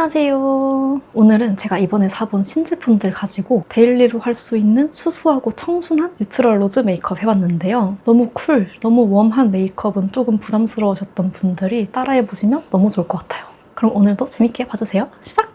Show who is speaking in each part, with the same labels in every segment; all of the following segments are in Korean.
Speaker 1: 안녕하세요. 오늘은 제가 이번에 사본 신제품들 가지고 데일리로 할 수 있는 수수하고 청순한 뉴트럴 로즈 메이크업 해봤는데요. 너무 쿨, 너무 웜한 메이크업은 조금 부담스러우셨던 분들이 따라해보시면 너무 좋을 것 같아요. 그럼 오늘도 재밌게 봐주세요. 시작!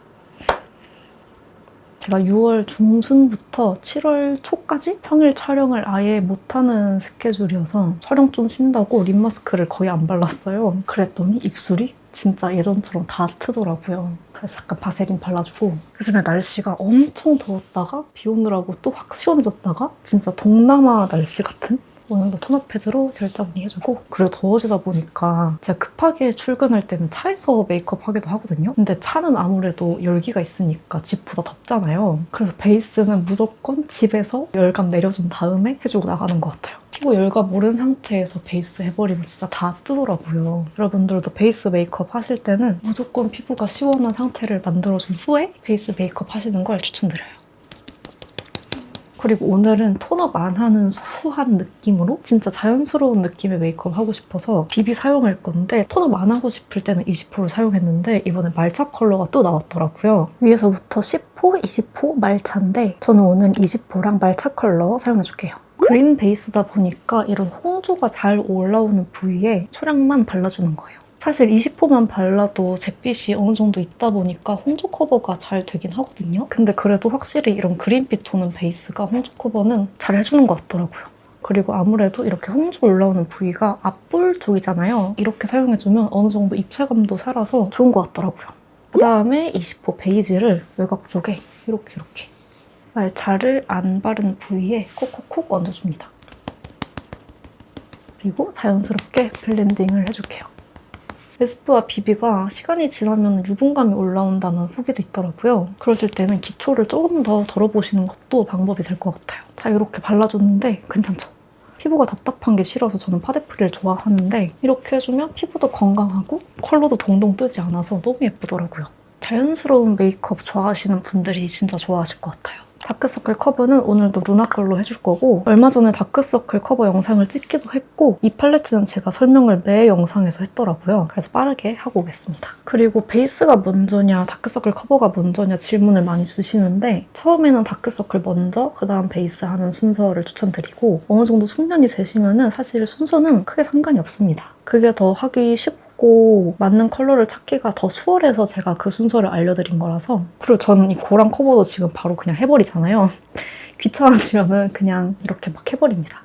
Speaker 1: 제가 6월 중순부터 7월 초까지 평일 촬영을 아예 못하는 스케줄이어서 촬영 좀 쉰다고 립 마스크를 거의 안 발랐어요. 그랬더니 입술이 진짜 예전처럼 다 트더라고요. 그래서 잠깐 바세린 발라주고 요즘에 날씨가 엄청 더웠다가 비 오느라고 또 확 시원해졌다가 진짜 동남아 날씨 같은? 오늘도 토너 패드로 젤 정리해주고 그리고 더워지다 보니까 제가 급하게 출근할 때는 차에서 메이크업 하기도 하거든요. 근데 차는 아무래도 열기가 있으니까 집보다 덥잖아요. 그래서 베이스는 무조건 집에서 열감 내려준 다음에 해주고 나가는 것 같아요. 피부 열감 오른 상태에서 베이스 해버리면 진짜 다 뜨더라고요. 여러분들도 베이스 메이크업 하실 때는 무조건 피부가 시원한 상태를 만들어준 후에 베이스 메이크업 하시는 걸 추천드려요. 그리고 오늘은 톤업 안 하는 소소한 느낌으로 진짜 자연스러운 느낌의 메이크업 하고 싶어서 비비 사용할 건데 톤업 안 하고 싶을 때는 20호를 사용했는데 이번에 말차 컬러가 또 나왔더라고요. 위에서부터 10호, 20호 말차인데 저는 오늘 20호랑 말차 컬러 사용해줄게요. 그린 베이스다 보니까 이런 홍조가 잘 올라오는 부위에 소량만 발라주는 거예요. 사실 20호만 발라도 잿빛이 어느 정도 있다 보니까 홍조 커버가 잘 되긴 하거든요. 근데 그래도 확실히 이런 그린빛 도는 베이스가 홍조 커버는 잘 해주는 것 같더라고요. 그리고 아무래도 이렇게 홍조 올라오는 부위가 앞볼 쪽이잖아요. 이렇게 사용해주면 어느 정도 입체감도 살아서 좋은 것 같더라고요. 그다음에 20호 베이지를 외곽 쪽에 이렇게 말차를 안 바른 부위에 콕콕콕 얹어줍니다. 그리고 자연스럽게 블렌딩을 해줄게요. 에스쁘아 비비가 시간이 지나면 유분감이 올라온다는 후기도 있더라고요. 그러실 때는 기초를 조금 더 덜어보시는 것도 방법이 될 것 같아요. 자, 이렇게 발라줬는데 괜찮죠? 피부가 답답한 게 싫어서 저는 파데프리를 좋아하는데 이렇게 해주면 피부도 건강하고 컬러도 동동 뜨지 않아서 너무 예쁘더라고요. 자연스러운 메이크업 좋아하시는 분들이 진짜 좋아하실 것 같아요. 다크서클 커버는 오늘도 루나 걸로 해줄 거고 얼마 전에 다크서클 커버 영상을 찍기도 했고 이 팔레트는 제가 설명을 매 영상에서 했더라고요. 그래서 빠르게 하고 오겠습니다. 그리고 베이스가 먼저냐 다크서클 커버가 먼저냐 질문을 많이 주시는데 처음에는 다크서클 먼저 그다음 베이스 하는 순서를 추천드리고 어느 정도 숙련이 되시면 사실 순서는 크게 상관이 없습니다. 그게 더 하기 쉽고 맞는 컬러를 찾기가 더 수월해서 제가 그 순서를 알려드린 거라서 그리고 저는 이 고랑 커버도 지금 바로 그냥 해버리잖아요. 귀찮아지면은 그냥 이렇게 막 해버립니다.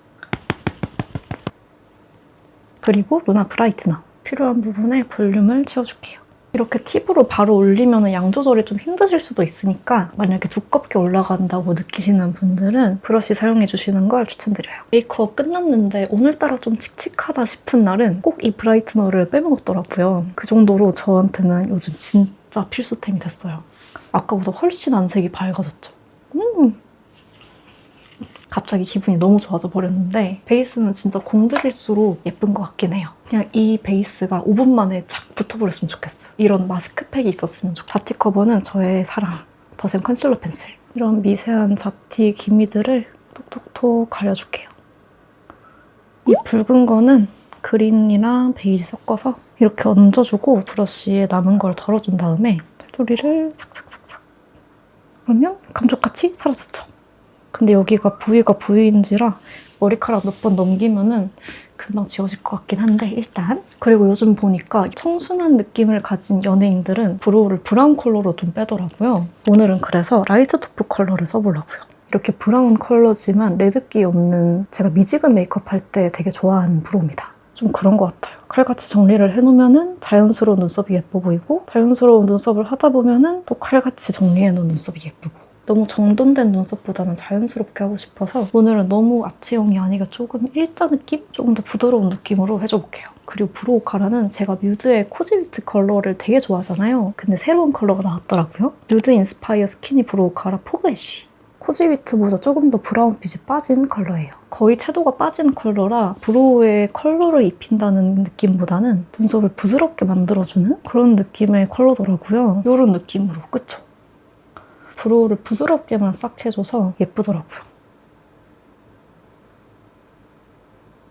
Speaker 1: 그리고 루나 브라이트너 필요한 부분에 볼륨을 채워줄게요. 이렇게 팁으로 바로 올리면 양 조절이 좀 힘드실 수도 있으니까 만약에 두껍게 올라간다고 느끼시는 분들은 브러쉬 사용해주시는 걸 추천드려요. 메이크업 끝났는데 오늘따라 좀 칙칙하다 싶은 날은 꼭 이 브라이트너를 빼먹었더라고요. 그 정도로 저한테는 요즘 진짜 필수템이 됐어요. 아까보다 훨씬 안색이 밝아졌죠. 갑자기 기분이 너무 좋아져 버렸는데 베이스는 진짜 공들일수록 예쁜 것 같긴 해요. 그냥 이 베이스가 5분 만에 착 붙어버렸으면 좋겠어요. 이런 마스크팩이 있었으면 좋겠어요. 잡티 커버는 저의 사랑, 더샘 컨실러 펜슬. 이런 미세한 잡티 기미들을 톡톡톡 가려줄게요. 이 붉은 거는 그린이랑 베이지 섞어서 이렇게 얹어주고 브러쉬에 남은 걸 덜어준 다음에 털도리를 삭삭삭삭. 그러면 감쪽같이 사라졌죠. 근데 여기가 부위가 부위인지라 머리카락 몇 번 넘기면은 금방 지워질 것 같긴 한데 일단 그리고 요즘 보니까 청순한 느낌을 가진 연예인들은 브로우를 브라운 컬러로 좀 빼더라고요. 오늘은 그래서 라이트 토프 컬러를 써보려고요. 이렇게 브라운 컬러지만 레드기 없는 제가 미지근 메이크업 할 때 되게 좋아하는 브로우입니다. 좀 그런 것 같아요. 칼같이 정리를 해놓으면 자연스러운 눈썹이 예뻐 보이고 자연스러운 눈썹을 하다 보면 또 칼같이 정리해놓은 눈썹이 예쁘고 너무 정돈된 눈썹보다는 자연스럽게 하고 싶어서 오늘은 너무 아치형이 아니라 조금 일자 느낌? 조금 더 부드러운 느낌으로 해줘볼게요. 그리고 브로우 카라는 제가 뮤드의 코지비트 컬러를 되게 좋아하잖아요. 근데 새로운 컬러가 나왔더라고요. 뮤드 인스파이어 스키니 브로우 카라 포그 애쉬. 코지비트보다 조금 더 브라운빛이 빠진 컬러예요. 거의 채도가 빠진 컬러라 브로우에 컬러를 입힌다는 느낌보다는 눈썹을 부드럽게 만들어주는 그런 느낌의 컬러더라고요. 이런 느낌으로, 그쵸? 브로우를 부드럽게만 싹 해줘서 예쁘더라고요.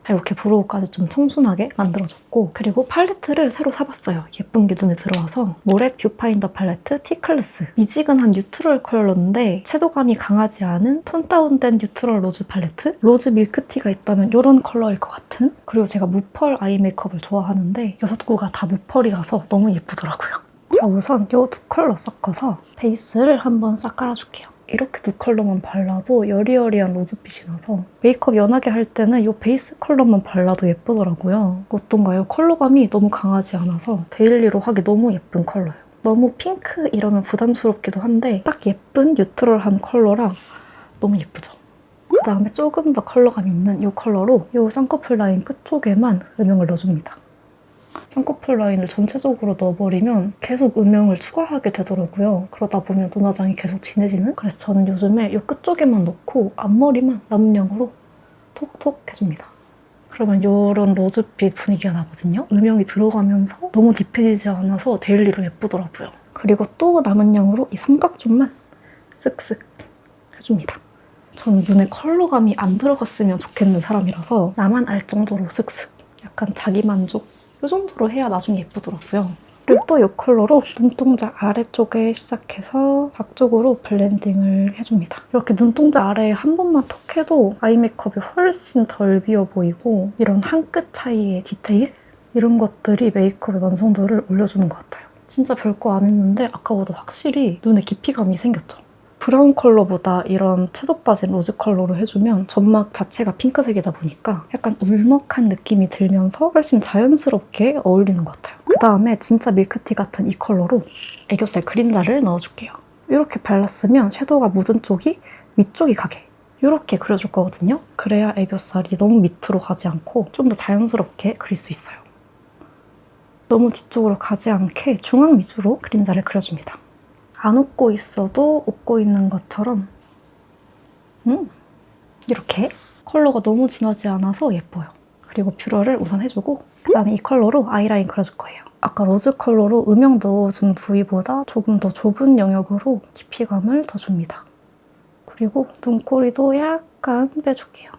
Speaker 1: 자, 이렇게 브로우까지 좀 청순하게 만들어줬고, 그리고 팔레트를 새로 사봤어요. 예쁜 게 눈에 들어와서 모렛 뷰파인더 팔레트 T클래스. 미지근한 뉴트럴 컬러인데 채도감이 강하지 않은 톤 다운된 뉴트럴 로즈 팔레트? 로즈 밀크티가 있다면 이런 컬러일 것 같은? 그리고 제가 무펄 아이 메이크업을 좋아하는데 6구가 다 무펄이라서 너무 예쁘더라고요. 자, 우선 이 두 컬러 섞어서 베이스를 한번 싹 깔아줄게요. 이렇게 두 컬러만 발라도 여리여리한 로즈빛이 나서 메이크업 연하게 할 때는 이 베이스 컬러만 발라도 예쁘더라고요. 어떤가요? 컬러감이 너무 강하지 않아서 데일리로 하기 너무 예쁜 컬러예요. 너무 핑크 이러면 부담스럽기도 한데 딱 예쁜 뉴트럴한 컬러라 너무 예쁘죠? 그다음에 조금 더 컬러감 있는 이 컬러로 이 쌍꺼풀 라인 끝쪽에만 음영을 넣어줍니다. 쌍꺼풀 라인을 전체적으로 넣어버리면 계속 음영을 추가하게 되더라고요. 그러다 보면 눈화장이 계속 진해지는? 그래서 저는 요즘에 이 끝쪽에만 넣고 앞머리만 남은 양으로 톡톡 해줍니다. 그러면 이런 로즈빛 분위기가 나거든요. 음영이 들어가면서 너무 딥해지지 않아서 데일리로 예쁘더라고요. 그리고 또 남은 양으로 이 삼각존만 쓱쓱 해줍니다. 저는 눈에 컬러감이 안 들어갔으면 좋겠는 사람이라서 나만 알 정도로 쓱쓱. 약간 자기만족 이 정도로 해야 나중에 예쁘더라고요. 그리고 또 이 컬러로 눈동자 아래쪽에 시작해서 앞쪽으로 블렌딩을 해줍니다. 이렇게 눈동자 아래에 한 번만 톡 해도 아이 메이크업이 훨씬 덜 비어 보이고 이런 한 끗 차이의 디테일? 이런 것들이 메이크업의 완성도를 올려주는 것 같아요. 진짜 별거 안 했는데 아까보다 확실히 눈에 깊이감이 생겼죠. 브라운 컬러보다 이런 채도 빠진 로즈 컬러로 해주면 점막 자체가 핑크색이다 보니까 약간 울먹한 느낌이 들면서 훨씬 자연스럽게 어울리는 것 같아요. 그 다음에 진짜 밀크티 같은 이 컬러로 애교살 그림자를 넣어줄게요. 이렇게 발랐으면 섀도우가 묻은 쪽이 위쪽이 가게 이렇게 그려줄 거거든요. 그래야 애교살이 너무 밑으로 가지 않고 좀 더 자연스럽게 그릴 수 있어요. 너무 뒤쪽으로 가지 않게 중앙 위주로 그림자를 그려줍니다. 안 웃고 있어도 웃고 있는 것처럼 이렇게 컬러가 너무 진하지 않아서 예뻐요. 그리고 뷰러를 우선 해주고 그 다음에 이 컬러로 아이라인 그려줄 거예요. 아까 로즈 컬러로 음영 넣어준 부위보다 조금 더 좁은 영역으로 깊이감을 더 줍니다. 그리고 눈꼬리도 약간 빼줄게요.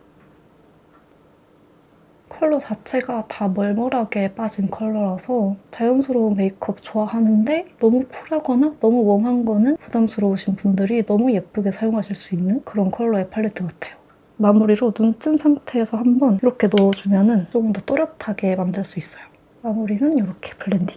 Speaker 1: 컬러 자체가 다 멀멀하게 빠진 컬러라서 자연스러운 메이크업 좋아하는데 너무 쿨하거나 너무 웜한 거는 부담스러우신 분들이 너무 예쁘게 사용하실 수 있는 그런 컬러의 팔레트 같아요. 마무리로 눈 뜬 상태에서 한번 이렇게 넣어주면 조금 더 또렷하게 만들 수 있어요. 마무리는 이렇게 블렌딩.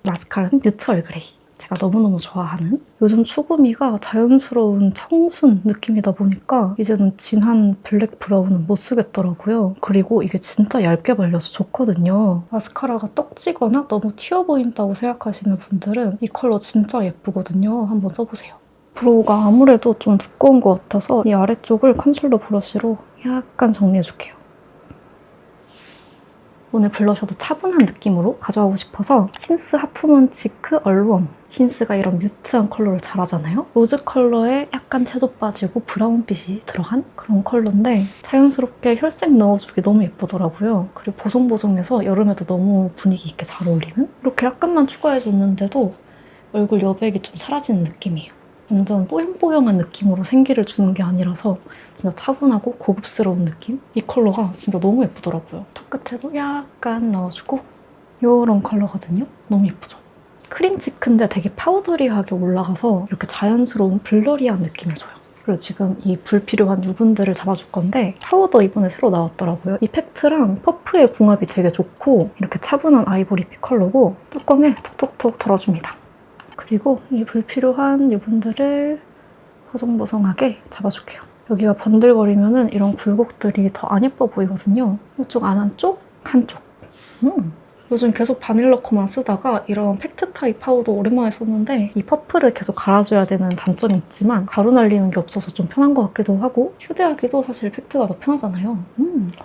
Speaker 1: 마스카라는 뉴트 얼그레이. 제가 너무너무 좋아하는 요즘 추구미가 자연스러운 청순 느낌이다 보니까 이제는 진한 블랙 브라운은 못 쓰겠더라고요. 그리고 이게 진짜 얇게 발려서 좋거든요. 마스카라가 떡지거나 너무 튀어 보인다고 생각하시는 분들은 이 컬러 진짜 예쁘거든요. 한번 써보세요. 브로우가 아무래도 좀 두꺼운 것 같아서 이 아래쪽을 컨실러 브러쉬로 약간 정리해줄게요. 오늘 블러셔도 차분한 느낌으로 가져가고 싶어서 힌스 하프문 치크 얼웜. 힌스가 이런 뮤트한 컬러를 잘하잖아요? 로즈 컬러에 약간 채도 빠지고 브라운빛이 들어간 그런 컬러인데 자연스럽게 혈색 넣어주기 너무 예쁘더라고요. 그리고 보송보송해서 여름에도 너무 분위기 있게 잘 어울리는? 이렇게 약간만 추가해줬는데도 얼굴 여백이 좀 사라지는 느낌이에요. 완전 뽀용뽀용한 느낌으로 생기를 주는 게 아니라서 진짜 차분하고 고급스러운 느낌? 이 컬러가 진짜 너무 예쁘더라고요. 턱 끝에도 약간 넣어주고 이런 컬러거든요? 너무 예쁘죠? 크림 치크인데 되게 파우더리하게 올라가서 이렇게 자연스러운 블러리한 느낌을 줘요. 그리고 지금 이 불필요한 유분들을 잡아줄 건데 파우더 이번에 새로 나왔더라고요. 이 팩트랑 퍼프의 궁합이 되게 좋고 이렇게 차분한 아이보리빛 컬러고 뚜껑에 톡톡톡 덜어줍니다. 그리고 이 불필요한 유분들을 보송보송하게 잡아줄게요. 여기가 번들거리면 이런 굴곡들이 더 안 예뻐 보이거든요. 이쪽 안 한쪽, 한쪽. 요즘 계속 바닐러커만 쓰다가 이런 팩트 타입 파우더 오랜만에 썼는데 이 퍼프를 계속 갈아줘야 되는 단점이 있지만 가루 날리는 게 없어서 좀 편한 것 같기도 하고 휴대하기도 사실 팩트가 더 편하잖아요.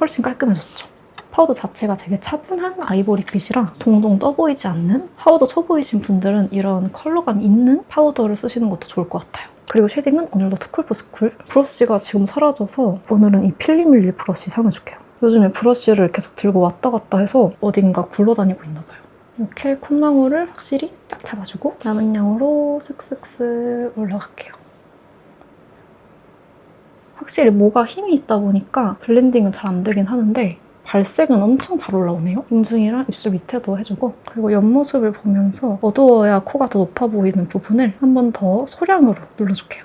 Speaker 1: 훨씬 깔끔해졌죠. 파우더 자체가 되게 차분한 아이보리빛이라 동동 떠 보이지 않는 파우더 초보이신 분들은 이런 컬러감 있는 파우더를 쓰시는 것도 좋을 것 같아요. 그리고 쉐딩은 오늘도 투쿨포스쿨 브러쉬가 지금 사라져서 오늘은 이 필리밀리 브러쉬 사용해줄게요. 요즘에 브러쉬를 계속 들고 왔다 갔다 해서 어딘가 굴러다니고 있나 봐요. 이렇게 콧망울을 확실히 딱 잡아주고 남은 양으로 슥슥슥 올라갈게요. 확실히 모가 힘이 있다 보니까 블렌딩은 잘 안 되긴 하는데 발색은 엄청 잘 올라오네요. 인중이랑 입술 밑에도 해주고, 그리고 옆모습을 보면서 어두워야 코가 더 높아 보이는 부분을 한 번 더 소량으로 눌러줄게요.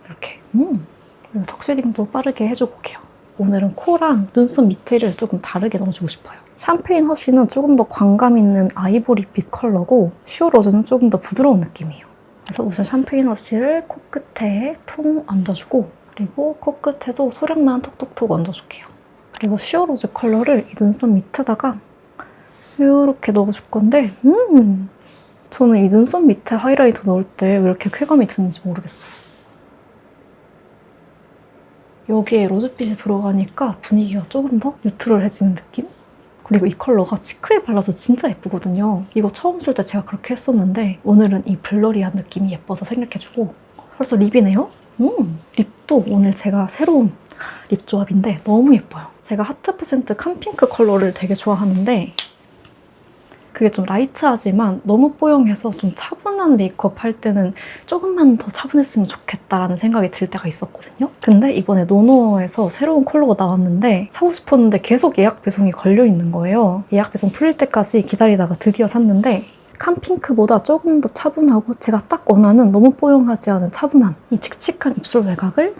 Speaker 1: 이렇게. 그리고 턱 쉐딩도 빠르게 해주고 올게요. 오늘은 코랑 눈썹 밑에를 조금 다르게 넣어주고 싶어요. 샴페인 허쉬는 조금 더 광감 있는 아이보리빛 컬러고 슈어로즈는 조금 더 부드러운 느낌이에요. 그래서 우선 샴페인 허쉬를 코끝에 통 얹어주고, 그리고 코끝에도 소량만 톡톡톡 얹어줄게요. 그리고 슈어로즈 컬러를 이 눈썹 밑에다가 이렇게 넣어줄 건데 저는 이 눈썹 밑에 하이라이터 넣을 때 왜 이렇게 쾌감이 드는지 모르겠어요. 여기에 로즈빛이 들어가니까 분위기가 조금 더 뉴트럴해지는 느낌? 그리고 이 컬러가 치크에 발라도 진짜 예쁘거든요. 이거 처음 쓸 때 제가 그렇게 했었는데 오늘은 이 블러리한 느낌이 예뻐서 생략해주고, 벌써 립이네요? 립도 오늘 제가 새로운 립 조합인데 너무 예뻐요. 제가 하트 퍼센트 캄핑크 컬러를 되게 좋아하는데 그게 좀 라이트하지만 너무 뽀용해서 좀 차분한 메이크업 할 때는 조금만 더 차분했으면 좋겠다라는 생각이 들 때가 있었거든요. 근데 이번에 노노어에서 새로운 컬러가 나왔는데 사고 싶었는데 계속 예약 배송이 걸려있는 거예요. 예약 배송 풀릴 때까지 기다리다가 드디어 샀는데 캄핑크보다 조금 더 차분하고 제가 딱 원하는 너무 뽀용하지 않은 차분한 이 칙칙한 입술 외곽을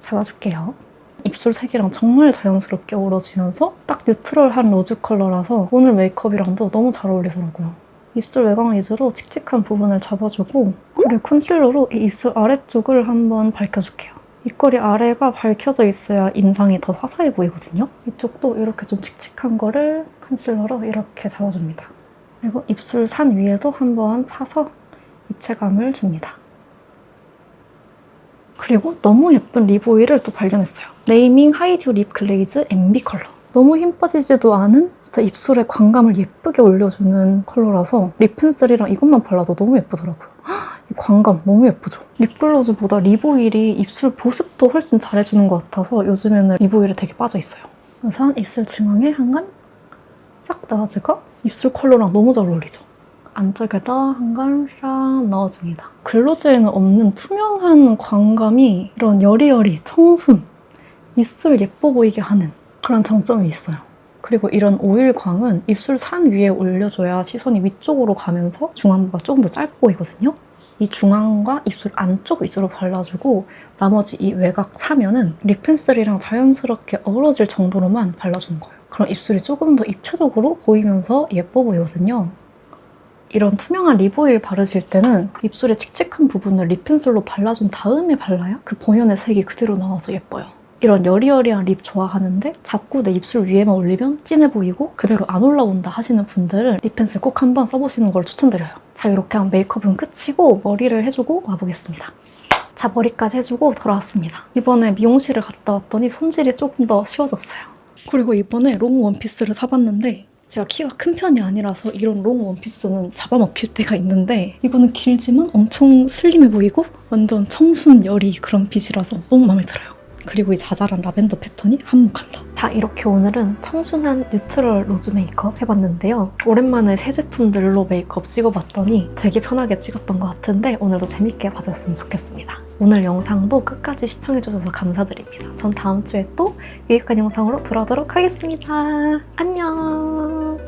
Speaker 1: 잡아줄게요. 입술 색이랑 정말 자연스럽게 어우러지면서 딱 뉴트럴한 로즈 컬러라서 오늘 메이크업이랑도 너무 잘 어울리더라고요. 입술 외곽 위주로 칙칙한 부분을 잡아주고, 그리고 컨실러로 이 입술 아래쪽을 한번 밝혀줄게요. 입꼬리 아래가 밝혀져 있어야 인상이 더 화사해 보이거든요. 이쪽도 이렇게 좀 칙칙한 거를 컨실러로 이렇게 잡아줍니다. 그리고 입술 산 위에도 한번 파서 입체감을 줍니다. 그리고 너무 예쁜 립 오일을 또 발견했어요. 네이밍 하이듀 립 글레이즈 MB 컬러. 너무 힘 빠지지도 않은 진짜 입술에 광감을 예쁘게 올려주는 컬러라서 립 펜슬이랑 이것만 발라도 너무 예쁘더라고요. 이 광감 너무 예쁘죠? 립글로즈보다 립 오일이 입술 보습도 훨씬 잘해주는 것 같아서 요즘에는 립 오일에 되게 빠져있어요. 우선 입술 중앙에 한간 싹 넣어주고 입술 컬러랑 너무 잘 어울리죠? 안쪽에다 한간 싹 넣어줍니다. 글로즈에는 없는 투명한 광감이 이런 여리여리, 청순, 입술 예뻐 보이게 하는 그런 장점이 있어요. 그리고 이런 오일광은 입술 산 위에 올려줘야 시선이 위쪽으로 가면서 중안부가 조금 더 짧아 보이거든요. 이 중앙과 입술 안쪽 위주로 발라주고 나머지 이 외곽 사면은 립 펜슬이랑 자연스럽게 어우러질 정도로만 발라주는 거예요. 그럼 입술이 조금 더 입체적으로 보이면서 예뻐 보이거든요. 이런 투명한 립 오일 바르실 때는 입술의 칙칙한 부분을 립 펜슬로 발라준 다음에 발라야 그 본연의 색이 그대로 나와서 예뻐요. 이런 여리여리한 립 좋아하는데 자꾸 내 입술 위에만 올리면 진해 보이고 그대로 안 올라온다 하시는 분들은 립 펜슬 꼭 한번 써보시는 걸 추천드려요. 자, 이렇게 하면 메이크업은 끝이고 머리를 해주고 와보겠습니다. 자, 머리까지 해주고 돌아왔습니다. 이번에 미용실을 갔다 왔더니 손질이 조금 더 쉬워졌어요. 그리고 이번에 롱 원피스를 사봤는데 제가 키가 큰 편이 아니라서 이런 롱 원피스는 잡아먹힐 때가 있는데 이거는 길지만 엄청 슬림해 보이고 완전 청순 여리 그런 빛이라서 너무 마음에 들어요. 그리고 이 자잘한 라벤더 패턴이 한몫한다. 자, 이렇게 오늘은 청순한 뉴트럴 로즈 메이크업 해봤는데요. 오랜만에 새 제품들로 메이크업 찍어봤더니 되게 편하게 찍었던 것 같은데 오늘도 재밌게 봐주셨으면 좋겠습니다. 오늘 영상도 끝까지 시청해주셔서 감사드립니다. 전 다음 주에 또 유익한 영상으로 돌아오도록 하겠습니다. 안녕!